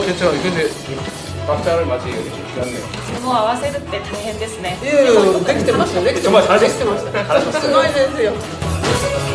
괜찮아. 근데 박자를 맞추기 좀 귀찮네요. 뭐合わせるって大変ですね。いやいや、できてましたよ。できてま정말した。 잘하셨어요. 잘하셨어요. 정말 잘했어요.